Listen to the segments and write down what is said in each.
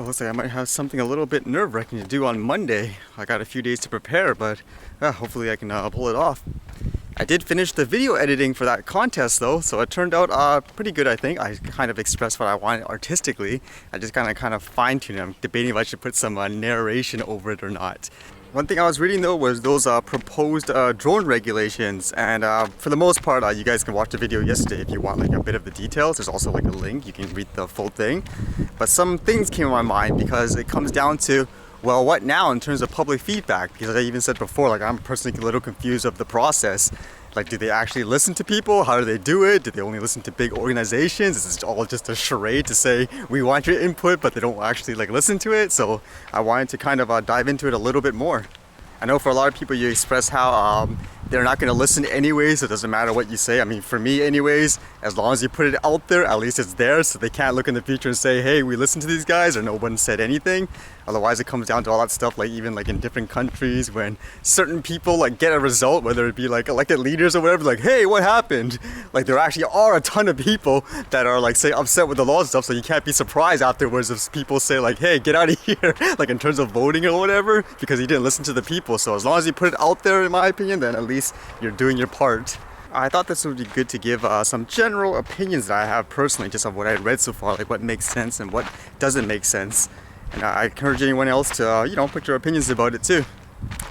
Oh, looks like I might have something a little bit nerve-wracking to do on Monday. I got a few days to prepare, but hopefully I can pull it off. I did finish the video editing for that contest though, so it turned out pretty good, I think. I kind of expressed what I wanted artistically. I just kind of fine-tuned it. I'm debating if I should put some narration over it or not. One thing I was reading though was those proposed drone regulations, and for the most part you guys can watch the video yesterday if you want like a bit of the details. There's also like a link, you can read the full thing. But some things came to my mind because it comes down to, well, what now in terms of public feedback? Because I even said before, like I'm personally a little confused of the process. Like, do they actually listen to people? How do they do it? Do they only listen to big organizations? Is this all just a charade to say, we want your input, but they don't actually like listen to it? So I wanted to kind of dive into it a little bit more. I know for a lot of people you express how they're not going to listen anyways, so it doesn't matter what you say. I mean, for me anyways, as long as you put it out there, at least it's there, so they can't look in the future and say, hey, we listened to these guys, or no one said anything. Otherwise it comes down to all that stuff, like even like in different countries when certain people like get a result, whether it be like elected leaders or whatever, like, hey, what happened? Like there actually are a ton of people that are like, say, upset with the law and stuff, so you can't be surprised afterwards if people say like, hey, get out of here, like in terms of voting or whatever, because you didn't listen to the people. So as long as you put it out there, in my opinion, then at least you're doing your part. I thought this would be good to give some general opinions that I have personally, just of what I read so far, like what makes sense and what doesn't make sense. And I encourage anyone else to, put your opinions about it too.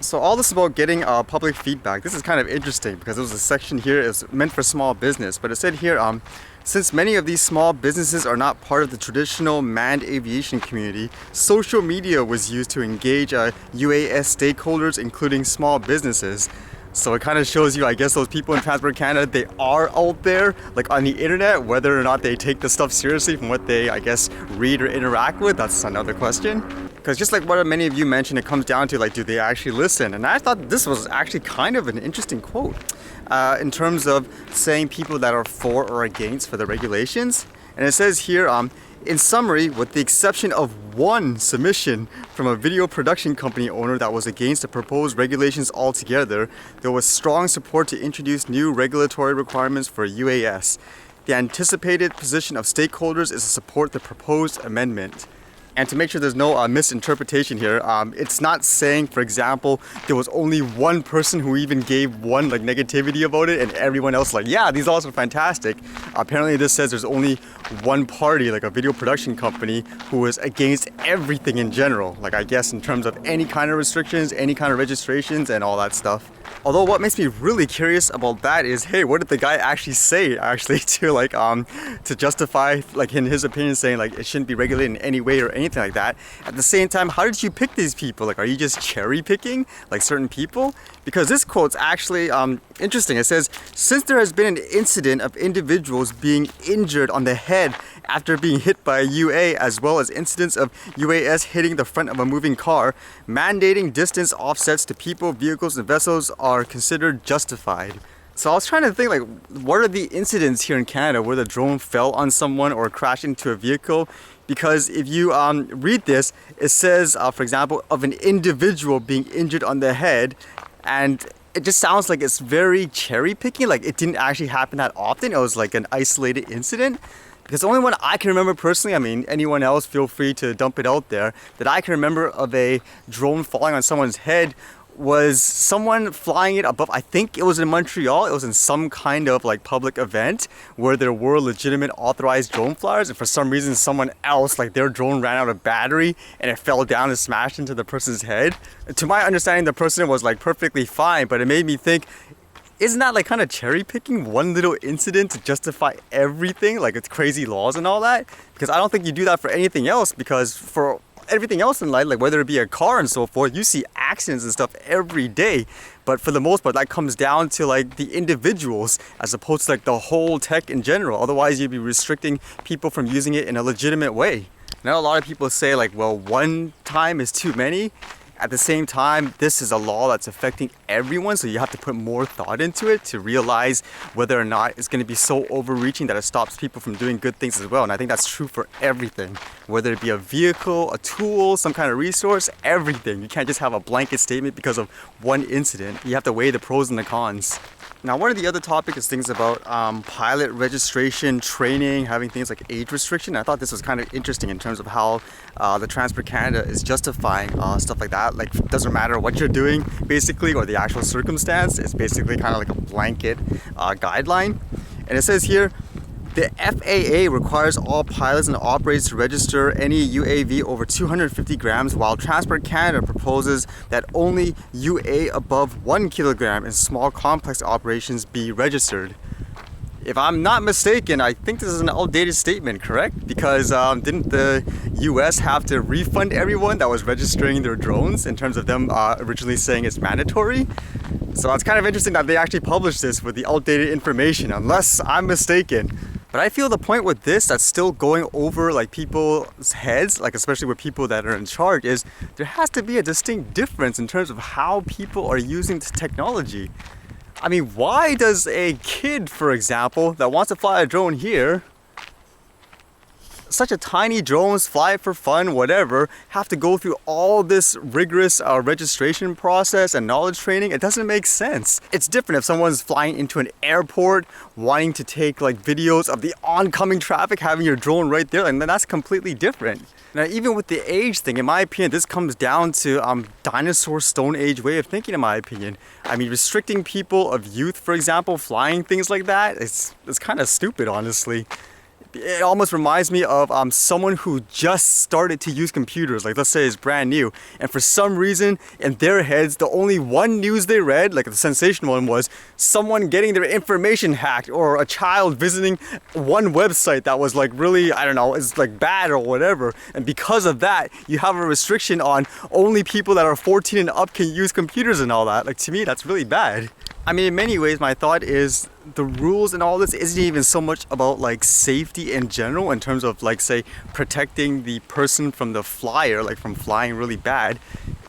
So all this about getting public feedback, this is kind of interesting because there was a section here, it's meant for small business, but it said here, since many of these small businesses are not part of the traditional manned aviation community, social media was used to engage UAS stakeholders, including small businesses. So it kind of shows you, I guess, those people in Transport Canada, they are out there, like on the internet. Whether or not they take the stuff seriously from what they, I guess, read or interact with, that's another question. Because just like what many of you mentioned, it comes down to, like, do they actually listen? And I thought this was actually kind of an interesting quote in terms of saying people that are for or against for the regulations. And it says here, in summary, with the exception of one submission from a video production company owner that was against the proposed regulations altogether, there was strong support to introduce new regulatory requirements for UAS. The anticipated position of stakeholders is to support the proposed amendment. And to make sure there's no misinterpretation here, it's not saying, for example, there was only one person who even gave one like negativity about it and everyone else like, yeah, these laws are fantastic. Apparently this says there's only one party, like a video production company, who is against everything in general. Like I guess in terms of any kind of restrictions, any kind of registrations and all that stuff. Although what makes me really curious about that is, hey, what did the guy actually say to like to justify, like in his opinion, saying like it shouldn't be regulated in any way or anything like that. At the same time, how did you pick these people? Like, are you just cherry picking like certain people? Because this quote's actually interesting. It says, since there has been an incident of individuals being injured on the head after being hit by a UA, as well as incidents of UAS hitting the front of a moving car, mandating distance offsets to people, vehicles, and vessels are considered justified. So I was trying to think, like, what are the incidents here in Canada where the drone fell on someone or crashed into a vehicle? Because if you read this, it says, for example, of an individual being injured on the head, and it just sounds like it's very cherry picking, like it didn't actually happen that often. It was like an isolated incident. Because the only one I can remember personally, I mean, anyone else feel free to dump it out there, that I can remember of a drone falling on someone's head was someone flying it above, I think it was in Montreal. It was in some kind of like public event where there were legitimate authorized drone flyers, and for some reason someone else, like their drone ran out of battery and it fell down and smashed into the person's head. To my understanding, the person was like perfectly fine, but it made me think, isn't that like kind of cherry picking one little incident to justify everything, like it's crazy laws and all that? Because I don't think you do that for anything else, because for everything else in life, like whether it be a car and so forth, you see accidents and stuff every day. But for the most part, that comes down to like the individuals as opposed to like the whole tech in general. Otherwise you'd be restricting people from using it in a legitimate way. Now a lot of people say like, well, one time is too many. At the same time, this is a law that's affecting everyone, so you have to put more thought into it to realize whether or not it's going to be so overreaching that it stops people from doing good things as well. And I think that's true for everything, whether it be a vehicle, a tool, some kind of resource, everything. You can't just have a blanket statement because of one incident. You have to weigh the pros and the cons. Now, one of the other topics is things about pilot registration, training, having things like age restriction. I thought this was kind of interesting in terms of how the Transport Canada is justifying stuff like that. Like, it doesn't matter what you're doing, basically, or the actual circumstance. It's basically kind of like a blanket guideline. And it says here, the FAA requires all pilots and operators to register any UAV over 250 grams, while Transport Canada proposes that only UA above 1 kilogram in small complex operations be registered. If I'm not mistaken, I think this is an outdated statement, correct? Because didn't the US have to refund everyone that was registering their drones in terms of them originally saying it's mandatory? So it's kind of interesting that they actually published this with the outdated information, unless I'm mistaken. But I feel the point with this that's still going over like people's heads, like especially with people that are in charge, is there has to be a distinct difference in terms of how people are using this technology. I mean, why does a kid, for example, that wants to fly a drone here, such a tiny drones, fly it for fun, whatever, have to go through all this rigorous registration process and knowledge training? It doesn't make sense. It's different if someone's flying into an airport, wanting to take like videos of the oncoming traffic, having your drone right there, and then that's completely different. Now, even with the age thing, in my opinion, this comes down to dinosaur Stone Age way of thinking, in my opinion. I mean, restricting people of youth, for example, flying things like that, it's kind of stupid, honestly. It almost reminds me of someone who just started to use computers, like let's say it's brand new, and for some reason in their heads the only one news they read, like the sensational one, was someone getting their information hacked or a child visiting one website that was like really, I don't know, it's like bad or whatever, and because of that you have a restriction on only people that are 14 and up can use computers and all that. Like, to me, that's really bad. I mean, in many ways, my thought is the rules and all this isn't even so much about like safety in general, in terms of like, say, protecting the person from the flyer, like from flying really bad.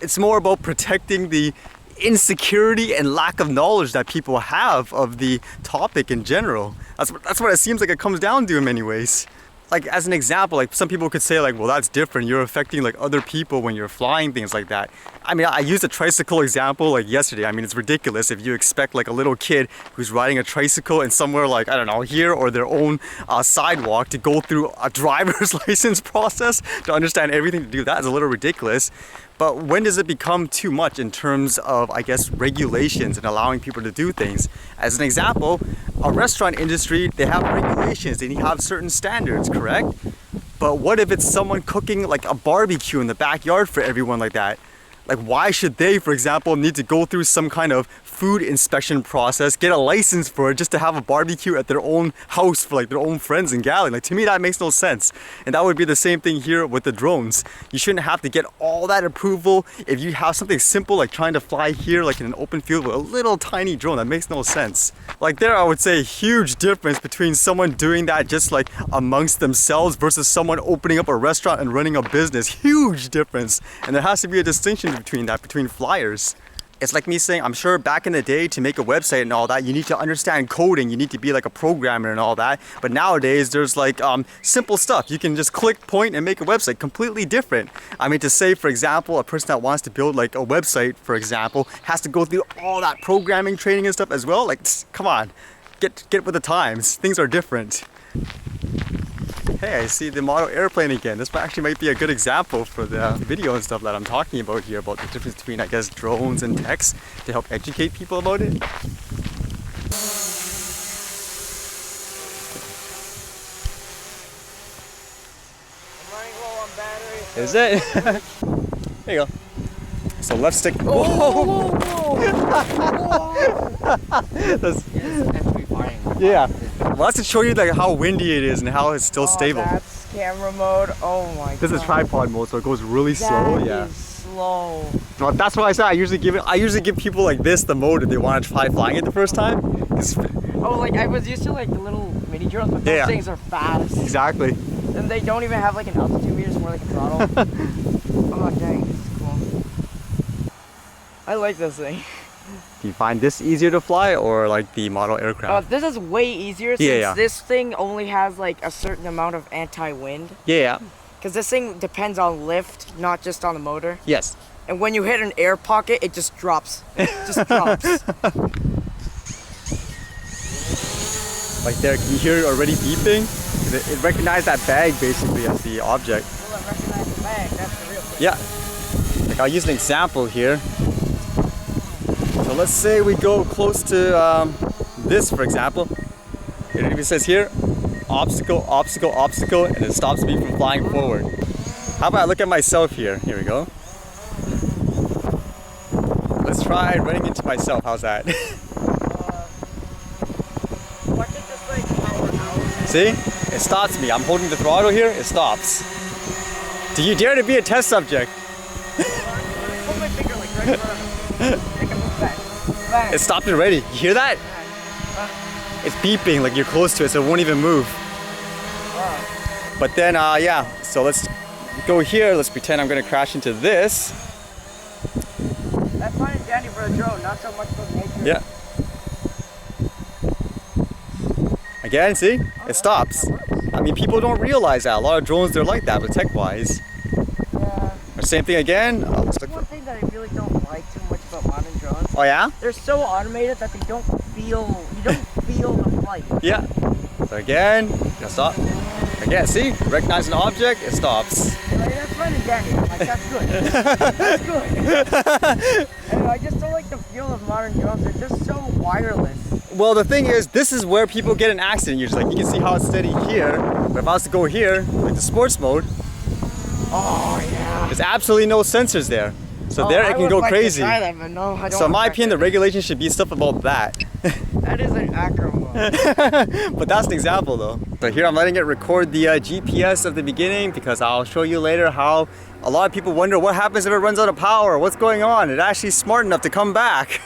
It's more about protecting the insecurity and lack of knowledge that people have of the topic in general. That's what it seems like it comes down to in many ways. Like, as an example, like some people could say like, well, that's different, you're affecting like other people when you're flying, things like that. I mean, I used a tricycle example like yesterday. I mean, it's ridiculous if you expect like a little kid who's riding a tricycle in somewhere like, I don't know, here or their own sidewalk to go through a driver's license process to understand everything to do that. Is a little ridiculous. But when does it become too much in terms of, I guess, regulations and allowing people to do things? As an example, a restaurant industry, they have regulations, they have certain standards, correct? But what if it's someone cooking like a barbecue in the backyard for everyone like that? Like, why should they, for example, need to go through some kind of food inspection process, get a license for it just to have a barbecue at their own house for like their own friends and gathering? Like, to me, that makes no sense. And that would be the same thing here with the drones. You shouldn't have to get all that approval if you have something simple like trying to fly here like in an open field with a little tiny drone. That makes no sense. Like, there I would say a huge difference between someone doing that just like amongst themselves versus someone opening up a restaurant and running a business. Huge difference. And there has to be a distinction between that, between flyers. It's like me saying, I'm sure back in the day to make a website and all that, you need to understand coding, you need to be like a programmer and all that. But nowadays there's like simple stuff. You can just click, point, and make a website. Completely different. I mean, to say, for example, a person that wants to build like a website, for example, has to go through all that programming training and stuff as well. Like, come on, get with the times. Things are different. Hey, I see the model airplane again. This actually might be a good example for the video and stuff that I'm talking about here, about the difference between, I guess, drones and text, to help educate people about it. I'm running low on battery. So is it? There you go. So left stick. Whoa! That's, firing. yeah. Well, that's to show you like how windy it is and how it's still stable. That's camera mode. Oh my god. This is tripod mode, so it goes really slow. Yeah. That is slow. Well, that's why I said I usually give people like this the mode if they want to try flying it the first time. Oh, like I was used to like the little mini drones, but those things are fast. Exactly. And they don't even have like an altitude meter, it's more like a throttle. Oh dang, this is cool. I like this thing. Do you find this easier to fly or like the model aircraft? This is way easier since this thing only has like a certain amount of anti-wind. Yeah. Because this thing depends on lift, not just on the motor. Yes. And when you hit an air pocket, it just drops. It just drops. Like there, can you hear it already beeping? It recognized that bag basically as the object. Well, it recognized the bag, that's the real thing. Yeah. Like I'll use an example here. So let's say we go close to this, for example. It says here, obstacle, obstacle, obstacle, and it stops me from flying forward. How about I look at myself here? Here we go. Let's try running into myself. How's that? See? It stops me. I'm holding the throttle here. It stops. Do you dare to be a test subject? Hold my finger like right in front of me. Make it move back. It stopped already. You hear that? It's beeping like you're close to it, so it won't even move. But then, yeah. So let's go here. Let's pretend I'm gonna crash into this. That's fine and dandy for a drone, not so much for nature. Yeah. Again, see? It stops. I mean, people don't realize that. A lot of drones, they're like that, but tech-wise. Yeah. Same thing again. Let's look One thing that I really don't like too much about modern drones. Oh yeah? They're so automated that they don't feel, you don't feel the flight. Yeah. So again, gonna stop. Again, see? Recognize an object, it stops. Like, that's fine and dandy. Like, that's good. That's good. And I just don't like the feel of modern drones. They're just so wireless. Well, the thing is, this is where people get an accident usually. Like, you can see how it's steady here, but if I was to go here, like the sports mode, oh yeah. there's absolutely no sensors there. So there it can go crazy. To try that, but no, I don't So in my want to opinion, the regulations should be stuff about that. That is an acro mode. But that's an example though. So here I'm letting it record the GPS of the beginning because I'll show you later how a lot of people wonder what happens if it runs out of power, what's going on. It's actually smart enough to come back.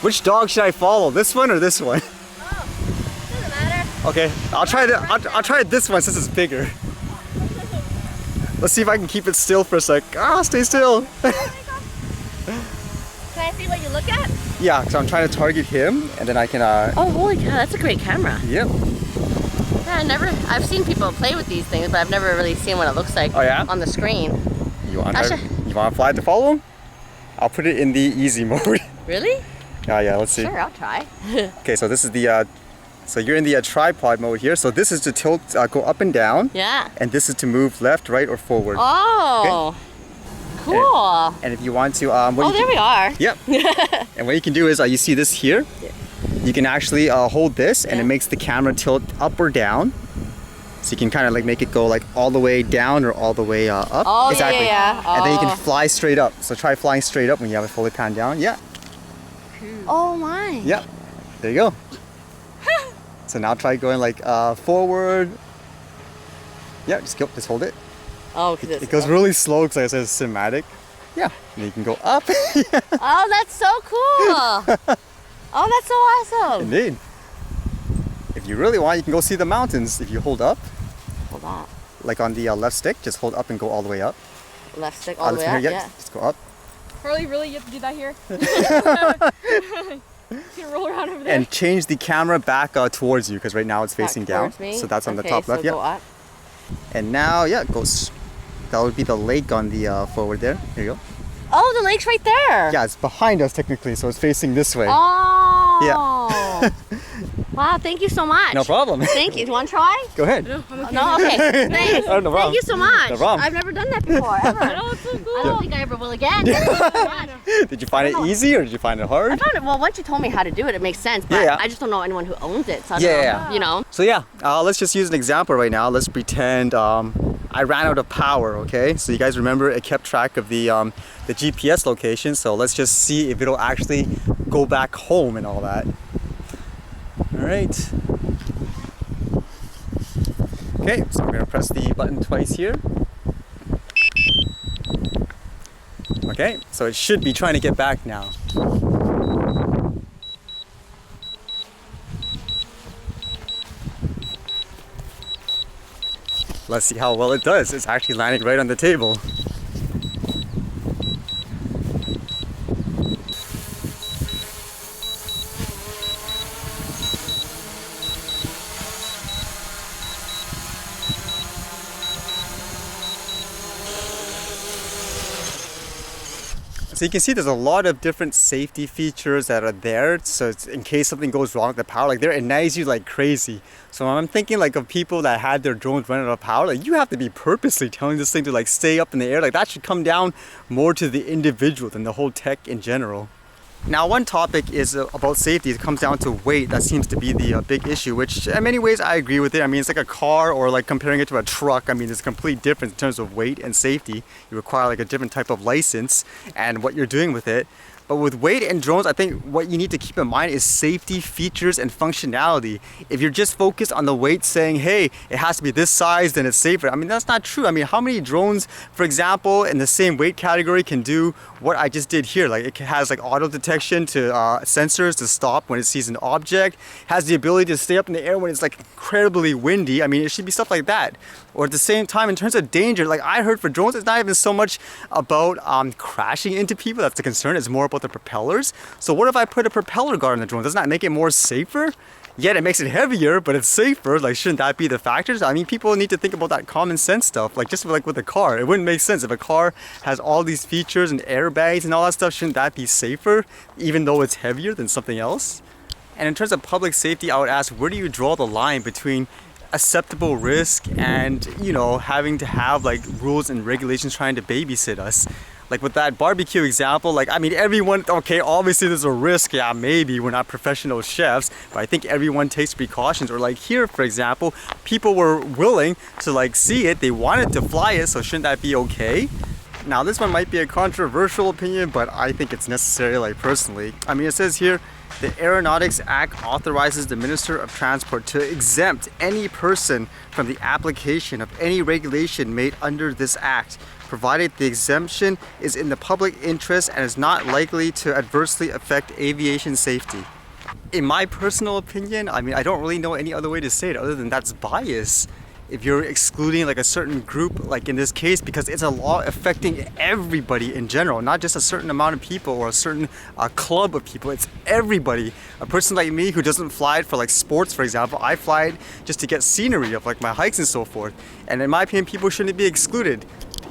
Which dog should I follow, this one or this one? Oh, doesn't matter. Okay, I'll try this one since it's bigger. Let's see if I can keep it still for a sec. Ah, stay still. Can I see what you look at? Yeah, because I'm trying to target him, and then I can. Oh, holy cow, that's a great camera. Yep. Yeah, I've seen people play with these things, but I've never really seen what it looks like Oh, yeah? on the screen. You want to fly to follow him? I'll put it in the easy mode. Really? Yeah, let's see. Sure, I'll try. Okay, so this is the. So you're in the tripod mode here. So this is to tilt, go up and down. Yeah. And this is to move left, right, or forward. Oh. Okay. Cool. And if you want to, there we are. Yep. And what you can do is, you see this here? Yeah. You can actually hold this, and it makes the camera tilt up or down. So you can kind of like make it go like all the way down or all the way up. Oh, exactly. yeah. And then you can fly straight up. So try flying straight up when you have it fully panned down. Yeah. Oh my. Yeah. There you go. So now try going like forward. Yeah, just hold it. Oh, It goes really slow because like I said, it's cinematic. Yeah, and then you can go up. Oh, that's so cool. Oh, that's so awesome. Indeed. If you really want, you can go see the mountains if you hold up. Hold on. Like on the left stick, just hold up and go all the way up. Left stick all the way up, yeah. Just go up. Harley, really? You have to do that here? You can roll around over there. And change the camera back towards you because right now it's facing down. Me? So that's on the Okay, top left. So go Yeah. up. And now, yeah, it goes. That would be the lake on the forward there. Here you go. Oh, the lake's right there. Yeah, it's behind us technically, so it's facing this way. Oh. Yeah. Wow, thank you so much. No problem. Thank you. Do you want to try? Go ahead. No, I'm okay. No, okay. Thanks. Oh, no problem. Thank you so much. No problem. I've never done that before, ever. Oh, it's so cool. I don't think I ever will again. Thank you so much. Did you find it easy or did you find it hard? I found it, well, once you told me how to do it, it makes sense, but Yeah. I just don't know anyone who owns it, so I don't Yeah, know, yeah. you know. So yeah, let's just use an example right now. Let's pretend I ran out of power, okay? So you guys remember it kept track of the GPS location, so let's just see if it'll actually go back home and all that. All right. Okay, so I'm gonna press the button twice here. Okay, so it should be trying to get back now. Let's see how well it does. It's actually landing right on the table. So you can see there's a lot of different safety features that are there. So it's in case something goes wrong with the power, like they're ignites you like crazy. So I'm thinking like of people that had their drones running out of power, like you have to be purposely telling this thing to like stay up in the air. Like that should come down more to the individual than the whole tech in general. Now, one topic is about safety. It comes down to weight. That seems to be the big issue, which in many ways I agree with it. I mean, it's like a car or like comparing it to a truck. I mean, there's a complete difference in terms of weight and safety. You require like a different type of license and what you're doing with it. But with weight and drones, I think what you need to keep in mind is safety, features, and functionality. If you're just focused on the weight saying, hey, it has to be this size, then it's safer. I mean, that's not true. I mean, how many drones, for example, in the same weight category can do what I just did here? Like it has like auto detection to sensors to stop when it sees an object, has the ability to stay up in the air when it's like incredibly windy. I mean, it should be stuff like that. Or at the same time, in terms of danger, like I heard for drones, it's not even so much about crashing into people. That's the concern. It's more about the propellers. So what if I put a propeller guard on the drone? Doesn't that make it more safer? Yet it makes it heavier, but it's safer. Like, shouldn't that be the factors? I mean, people need to think about that common sense stuff. Like, just like with a car, it wouldn't make sense if a car has all these features and airbags and all that stuff. Shouldn't that be safer, even though it's heavier than something else? And in terms of public safety, I would ask, where do you draw the line between acceptable risk and, you know, having to have like rules and regulations trying to babysit us? Like with that barbecue example, like, I mean, everyone, okay, obviously there's a risk, yeah, maybe we're not professional chefs, but I think everyone takes precautions. Or like here, for example, people were willing to like see it, they wanted to fly it, so shouldn't that be okay? Now this one might be a controversial opinion, but I think it's necessary, like personally. I mean, it says here, the Aeronautics Act authorizes the Minister of Transport to exempt any person from the application of any regulation made under this act, provided the exemption is in the public interest and is not likely to adversely affect aviation safety. In my personal opinion, I mean, I don't really know any other way to say it other than that's bias. If you're excluding like a certain group, like in this case, because it's a law affecting everybody in general, not just a certain amount of people or a certain club of people, it's everybody. A person like me who doesn't fly it for like sports, for example, I fly it just to get scenery of like my hikes and so forth. And in my opinion, people shouldn't be excluded.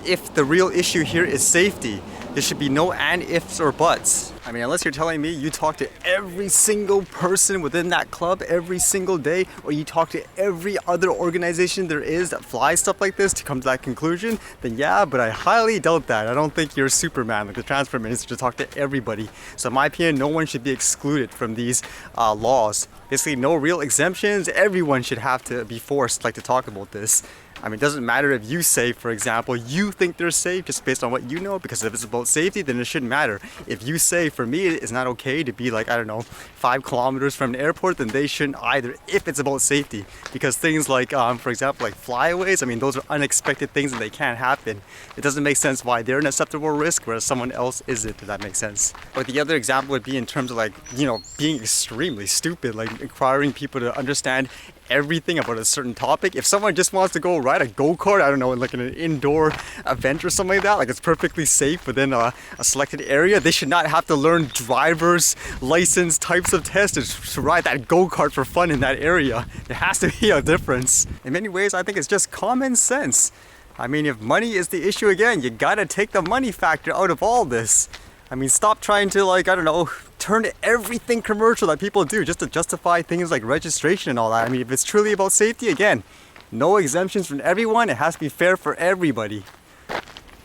If the real issue here is safety, there should be no and ifs or buts. I mean, unless you're telling me you talk to every single person within that club every single day, or you talk to every other organization there is that flies stuff like this to come to that conclusion, then yeah, but I highly doubt that. I don't think you're Superman, like the transport minister, to talk to everybody. So in my opinion, no one should be excluded from these laws. Basically, no real exemptions. Everyone should have to be forced like to talk about this. I mean, it doesn't matter if you say, for example, you think they're safe just based on what you know, because if it's about safety, then it shouldn't matter. If you say, for me, it's not okay to be like, I don't know, 5 kilometers from an airport, then they shouldn't either, if it's about safety. Because things like, for example, like flyaways, I mean, those are unexpected things and they can't happen. It doesn't make sense why they're an acceptable risk, whereas someone else isn't, if that makes sense. Or the other example would be in terms of like, you know, being extremely stupid, like requiring people to understand everything about a certain topic. If someone just wants to go ride a go-kart, I don't know, like in an indoor event or something like that, like it's perfectly safe within a selected area, they should not have to learn driver's license types of tests to ride that go-kart for fun in that area. There has to be a difference. In many ways, I think it's just common sense. I mean, if money is the issue again, you gotta take the money factor out of all this. I mean, stop trying to, like, I don't know, turn everything commercial that people do just to justify things like registration and all that. I mean, if it's truly about safety, again, no exemptions from everyone. It has to be fair for everybody.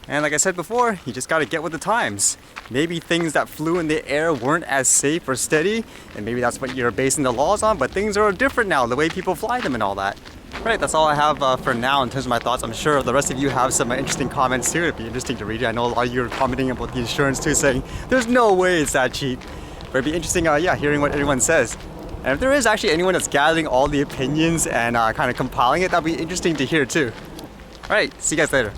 And like I said before, you just gotta get with the times. Maybe things that flew in the air weren't as safe or steady, and maybe that's what you're basing the laws on, but things are different now, the way people fly them and all that. Right, that's all I have for now in terms of my thoughts. I'm sure the rest of you have some interesting comments too. It'd be interesting to read it. I know a lot of you are commenting about the insurance too, saying there's no way it's that cheap. But it'd be interesting, yeah, hearing what everyone says. And if there is actually anyone that's gathering all the opinions and kind of compiling it, that'd be interesting to hear too. All right, see you guys later.